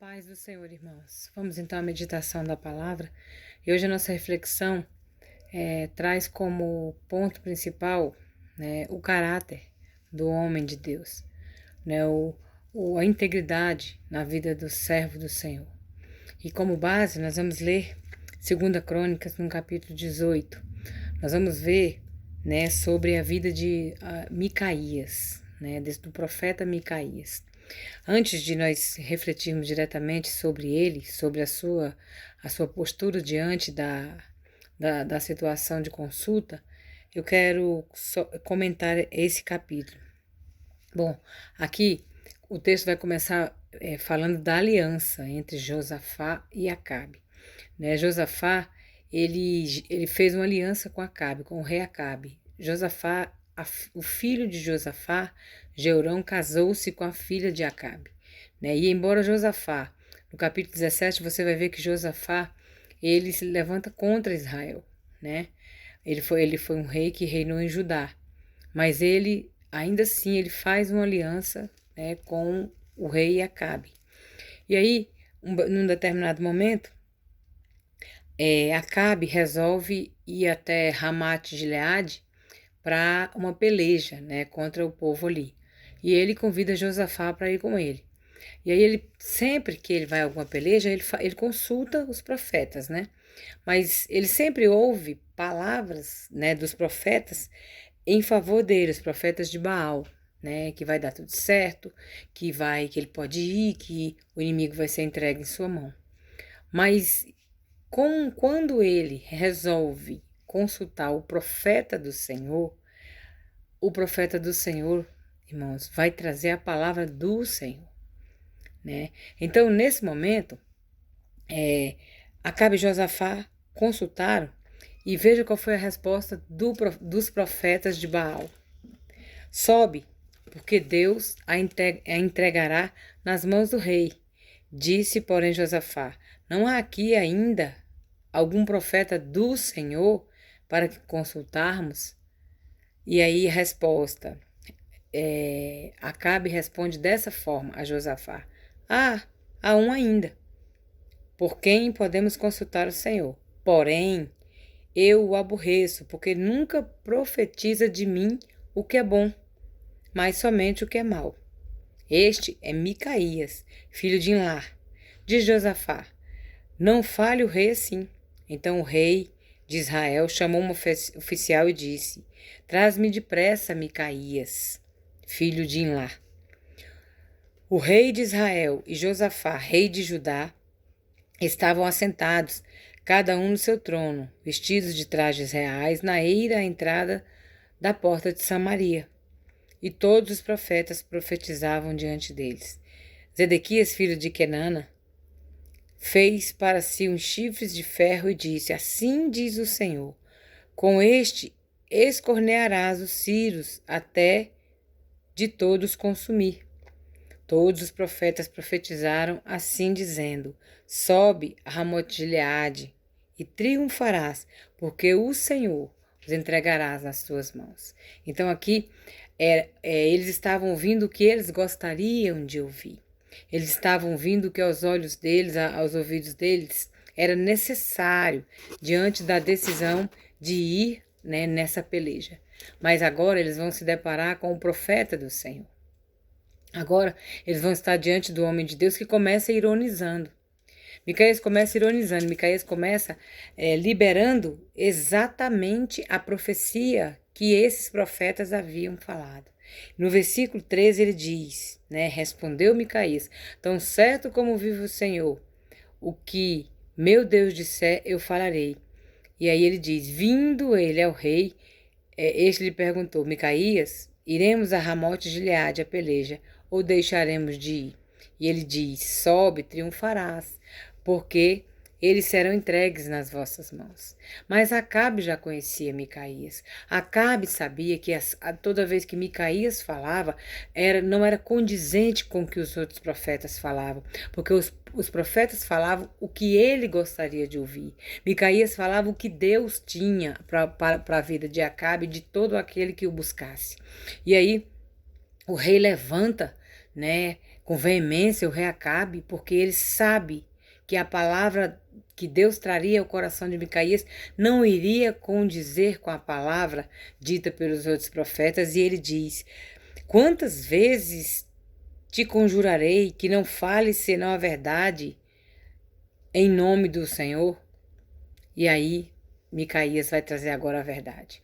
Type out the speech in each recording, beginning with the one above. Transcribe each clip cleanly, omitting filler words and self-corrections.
Paz do Senhor, irmãos. Vamos então à meditação da palavra. E hoje a nossa reflexão traz como ponto principal, né, o caráter do homem de Deus, né, a integridade na vida do servo do Senhor. E como base, nós vamos ler 2 Crônicas, no capítulo 18. Nós vamos ver, né, sobre a vida de Micaías, né, do profeta Micaías. Antes de nós refletirmos diretamente sobre ele, sobre a sua postura diante da situação de consulta, eu quero comentar esse capítulo. Bom, aqui o texto vai começar falando da aliança entre Josafá e Acabe. Né? Josafá, ele fez uma aliança com Acabe, com o rei Acabe. Josafá, o filho de Josafá, Jeorão, casou-se com a filha de Acabe. Né? E embora Josafá, no capítulo 17, você vai ver que Josafá, ele se levanta contra Israel. Né? Ele foi um rei que reinou em Judá. Mas ele, ainda assim, ele faz uma aliança, né, com o rei Acabe. E aí, num determinado momento, Acabe resolve ir até Ramate-Gileade para uma peleja, né, contra o povo ali. E ele convida Josafá para ir com ele. E aí ele, sempre que ele vai a alguma peleja, ele consulta os profetas, né? Mas ele sempre ouve palavras, né, dos profetas em favor dele, os profetas de Baal, né, que vai dar tudo certo, que ele pode ir, que o inimigo vai ser entregue em sua mão. Mas quando ele resolve consultar o profeta do Senhor, irmãos, vai trazer a palavra do Senhor, né? Então, nesse momento, Acabe e Josafá consultaram e veja qual foi a resposta dos profetas de Baal. Sobe, porque Deus a entregará nas mãos do rei. Disse, porém, Josafá: não há aqui ainda algum profeta do Senhor para que consultarmos? E aí a resposta, Acabe responde dessa forma a Josafá: há um ainda, por quem podemos consultar o Senhor. Porém, eu o aborreço, porque nunca profetiza de mim o que é bom, mas somente o que é mau. Este é Micaías, filho de Imlar, de Josafá. Não fale o rei assim. Então o rei de Israel chamou um oficial e disse: traz-me depressa Micaías, filho de Imlar. O rei de Israel e Josafá, rei de Judá, estavam assentados, cada um no seu trono, vestidos de trajes reais, na eira à entrada da porta de Samaria. E todos os profetas profetizavam diante deles. Zedequias, filho de Kenana, fez para si uns chifres de ferro e disse: assim diz o Senhor, com este escornearás os círios até de todos consumir. Todos os profetas profetizaram assim dizendo: sobe a Ramote-Gileade e triunfarás, porque o Senhor os entregarás nas tuas mãos. Então aqui eles estavam ouvindo o que eles gostariam de ouvir. Eles estavam ouvindo o que aos olhos deles, aos ouvidos deles, era necessário diante da decisão de ir, né, nessa peleja. Mas agora eles vão se deparar com o profeta do Senhor. Agora eles vão estar diante do homem de Deus que começa ironizando. Micaías começa ironizando, Micaías começa liberando exatamente a profecia que esses profetas haviam falado. No versículo 13 ele diz, né, respondeu Micaías: tão certo como vive o Senhor, o que meu Deus disser eu falarei. E aí ele diz, vindo ele ao rei, este lhe perguntou: Micaías, iremos a Ramote-Gileade a peleja, ou deixaremos de ir? E ele diz: sobe, triunfarás, porque eles serão entregues nas vossas mãos. Mas Acabe já conhecia Micaías. Acabe sabia que toda vez que Micaías falava, não era condizente com o que os outros profetas falavam, porque os profetas falavam o que ele gostaria de ouvir. Micaías falava o que Deus tinha para a vida de Acabe e de todo aquele que o buscasse. E aí o rei levanta, né, com veemência o rei Acabe, porque ele sabe que a palavra que Deus traria ao coração de Micaías não iria condizer com a palavra dita pelos outros profetas, e ele diz: quantas vezes te conjurarei que não fales senão a verdade em nome do Senhor? E aí Micaías vai trazer agora a verdade.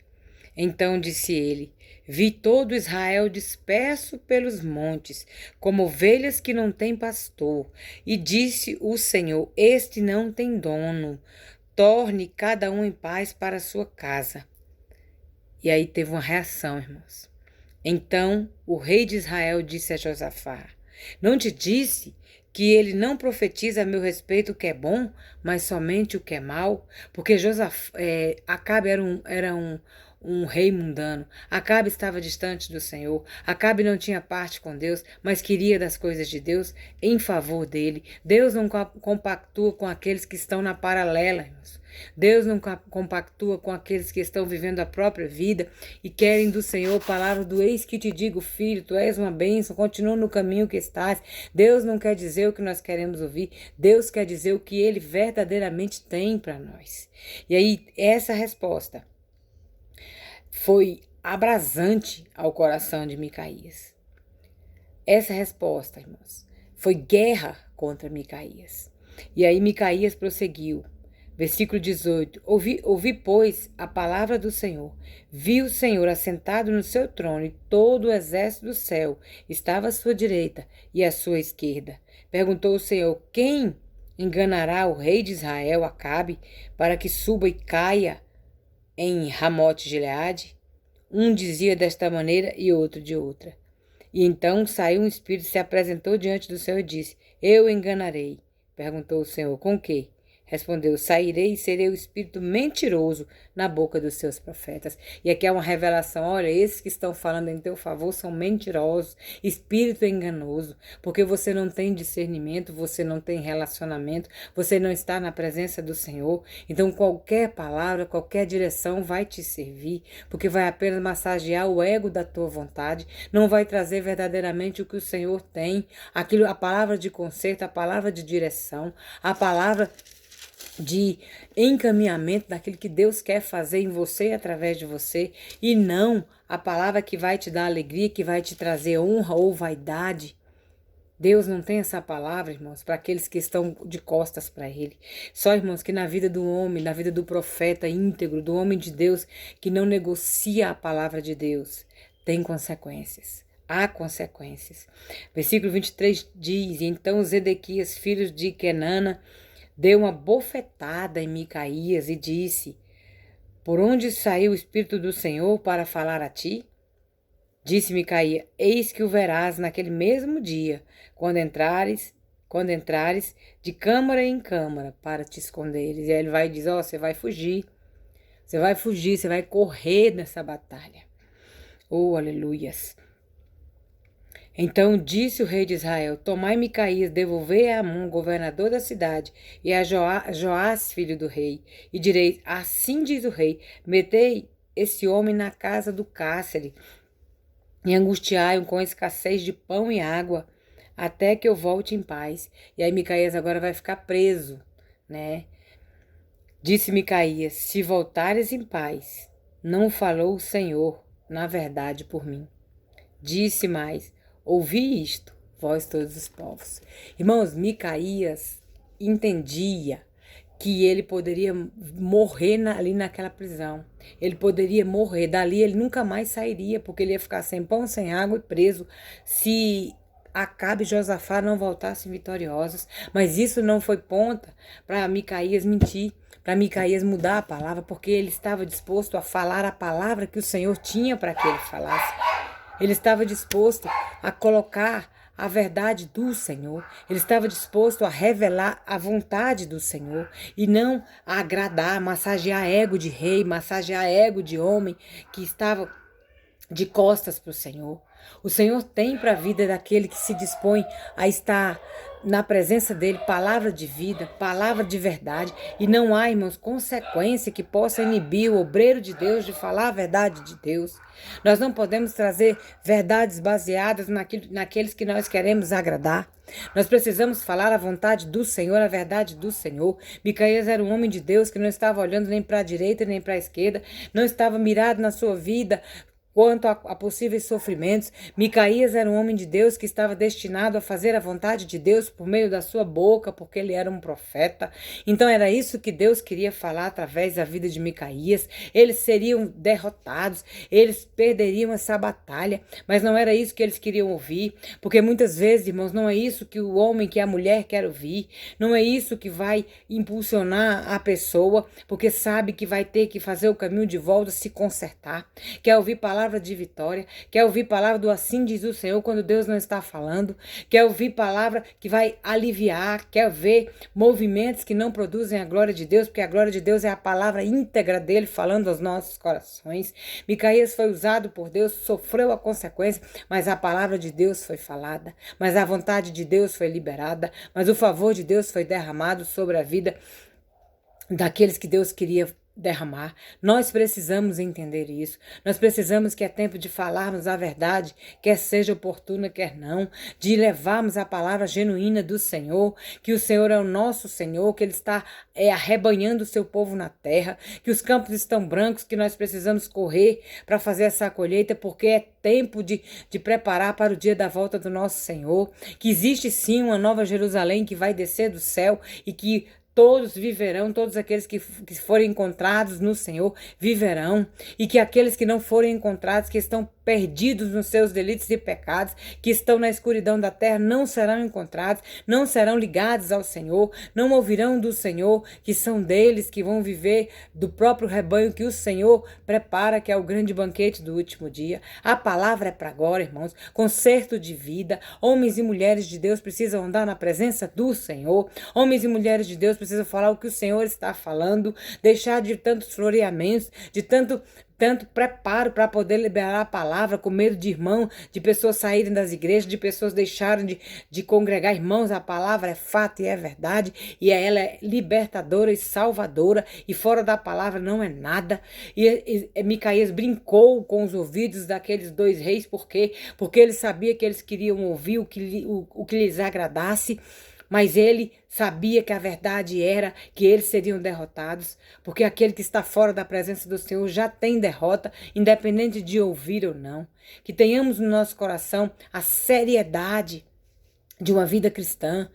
Então disse ele: vi todo Israel disperso pelos montes, como ovelhas que não têm pastor. E disse o Senhor: este não tem dono. Torne cada um em paz para a sua casa. E aí teve uma reação, irmãos. Então o rei de Israel disse a Josafá: não te disse que ele não profetiza a meu respeito o que é bom, mas somente o que é mal? Porque Acabe era um rei mundano. Acabe estava distante do Senhor. Acabe não tinha parte com Deus, mas queria das coisas de Deus em favor dele. Deus não compactua com aqueles que estão na paralela, irmãos. Deus não compactua com aqueles que estão vivendo a própria vida e querem do Senhor palavra do eis que te digo, filho, tu és uma bênção, continua no caminho que estás. Deus não quer dizer o que nós queremos ouvir, Deus quer dizer o que Ele verdadeiramente tem para nós. E aí, essa resposta foi abrasante ao coração de Micaías. Essa resposta, irmãos, foi guerra contra Micaías. E aí Micaías prosseguiu. Versículo 18. Ouvi, pois, a palavra do Senhor. Vi o Senhor assentado no seu trono, e todo o exército do céu estava à sua direita e à sua esquerda. Perguntou o Senhor: quem enganará o rei de Israel, Acabe, para que suba e caia em Ramote-Gileade? Um dizia desta maneira e outro de outra. E então saiu um espírito, se apresentou diante do Senhor e disse: eu enganarei. Perguntou o Senhor: com quê? Respondeu: sairei e serei o espírito mentiroso na boca dos seus profetas. E aqui é uma revelação: olha, esses que estão falando em teu favor são mentirosos, espírito enganoso, porque você não tem discernimento, você não tem relacionamento, você não está na presença do Senhor. Então qualquer palavra, qualquer direção vai te servir, porque vai apenas massagear o ego da tua vontade, não vai trazer verdadeiramente o que o Senhor tem, aquilo, a palavra de conserto, a palavra de direção, a palavra de encaminhamento daquilo que Deus quer fazer em você e através de você, e não a palavra que vai te dar alegria, que vai te trazer honra ou vaidade. Deus não tem essa palavra, irmãos, para aqueles que estão de costas para Ele. Só, irmãos, que na vida do homem, na vida do profeta íntegro, do homem de Deus, que não negocia a palavra de Deus, tem consequências. Há consequências. Versículo 23 diz: então Zedequias, filho de Kenana, deu uma bofetada em Micaías e disse: por onde saiu o Espírito do Senhor para falar a ti? Disse Micaías: eis que o verás naquele mesmo dia, quando entrares de câmara em câmara para te esconderes. E aí ele vai dizer: você vai fugir, você vai correr nessa batalha. Oh, aleluias! Então disse o rei de Israel: tomai Micaías, devolvei a Amon, governador da cidade, e a Joás, filho do rei, e direis: assim diz o rei, metei esse homem na casa do cárcere, e angustiai-o com escassez de pão e água, até que eu volte em paz. E aí Micaías agora vai ficar preso, né? Disse Micaías: se voltares em paz, não falou o Senhor, na verdade, por mim. Disse mais: ouvi isto, vós todos os povos. Irmãos, Micaías entendia que ele poderia morrer ali naquela prisão. Ele poderia morrer. Dali ele nunca mais sairia, porque ele ia ficar sem pão, sem água e preso, se Acabe e Josafá não voltassem vitoriosos. Mas isso não foi ponta para Micaías mentir, para Micaías mudar a palavra, porque ele estava disposto a falar a palavra que o Senhor tinha para que ele falasse. Ele estava disposto a colocar a verdade do Senhor. Ele estava disposto a revelar a vontade do Senhor e não a agradar, massagear ego de rei, massagear ego de homem que estava de costas para o Senhor. O Senhor tem para a vida daquele que se dispõe a estar na presença dele, palavra de vida, palavra de verdade, e não há, irmãos, consequência que possa inibir o obreiro de Deus de falar a verdade de Deus. Nós não podemos trazer verdades baseadas naqueles que nós queremos agradar. Nós precisamos falar a vontade do Senhor, a verdade do Senhor. Micaías era um homem de Deus que não estava olhando nem para a direita nem para a esquerda, não estava mirado na sua vida quanto a possíveis sofrimentos. Micaías era um homem de Deus que estava destinado a fazer a vontade de Deus por meio da sua boca, porque ele era um profeta. Então era isso que Deus queria falar através da vida de Micaías. Eles seriam derrotados, eles perderiam essa batalha, mas não era isso que eles queriam ouvir, porque muitas vezes, irmãos, não é isso que o homem, que a mulher quer ouvir, não é isso que vai impulsionar a pessoa, porque sabe que vai ter que fazer o caminho de volta, se consertar, quer ouvir palavra de vitória, quer ouvir palavra do assim diz o Senhor quando Deus não está falando, quer ouvir palavra que vai aliviar, quer ver movimentos que não produzem a glória de Deus, porque a glória de Deus é a palavra íntegra dele falando aos nossos corações. Micaías foi usado por Deus, sofreu a consequência, mas a palavra de Deus foi falada, mas a vontade de Deus foi liberada, mas o favor de Deus foi derramado sobre a vida daqueles que Deus queria derramar. Nós precisamos entender isso. Nós precisamos que é tempo de falarmos a verdade, quer seja oportuna, quer não, de levarmos a palavra genuína do Senhor, que o Senhor é o nosso Senhor, que Ele está arrebanhando o seu povo na terra, que os campos estão brancos, que nós precisamos correr para fazer essa colheita, porque é tempo de preparar para o dia da volta do nosso Senhor, que existe sim uma nova Jerusalém que vai descer do céu e que todos viverão, todos aqueles que forem encontrados no Senhor viverão, e que aqueles que não forem encontrados, que estão perdidos nos seus delitos e pecados, que estão na escuridão da terra, não serão encontrados, não serão ligados ao Senhor, não ouvirão do Senhor, que são deles que vão viver do próprio rebanho que o Senhor prepara, que é o grande banquete do último dia. A palavra é para agora, irmãos, conserto de vida. Homens e mulheres de Deus precisam andar na presença do Senhor, homens e mulheres de Deus precisam falar o que o Senhor está falando, deixar de tantos floreamentos, de tanto preparo para poder liberar a palavra, com medo de irmão, de pessoas saírem das igrejas, de pessoas deixarem de congregar. Irmãos, a palavra é fato e é verdade, e ela é libertadora e salvadora, e fora da palavra não é nada. E Micaías brincou com os ouvidos daqueles dois reis, porque ele sabia que eles queriam ouvir o que lhes agradasse, mas ele sabia que a verdade era que eles seriam derrotados, porque aquele que está fora da presença do Senhor já tem derrota, independente de ouvir ou não. Que tenhamos no nosso coração a seriedade de uma vida cristã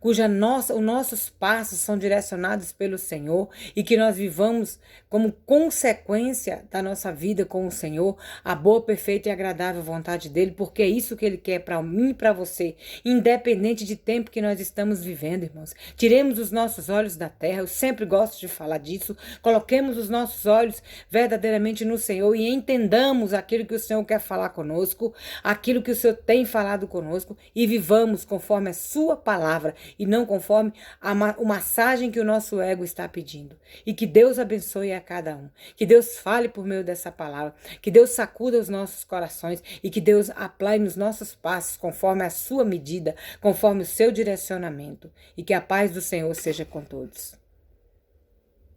os nossos passos são direcionados pelo Senhor, e que nós vivamos como consequência da nossa vida com o Senhor a boa, perfeita e agradável vontade dele, porque é isso que ele quer para mim e para você, independente de tempo que nós estamos vivendo, irmãos. Tiremos os nossos olhos da terra, eu sempre gosto de falar disso, coloquemos os nossos olhos verdadeiramente no Senhor e entendamos aquilo que o Senhor quer falar conosco, aquilo que o Senhor tem falado conosco, e vivamos conforme a sua palavra e não conforme a massagem que o nosso ego está pedindo. E que Deus abençoe a cada um. Que Deus fale por meio dessa palavra. Que Deus sacuda os nossos corações e que Deus aplaie nos nossos passos conforme a sua medida, conforme o seu direcionamento. E que a paz do Senhor seja com todos.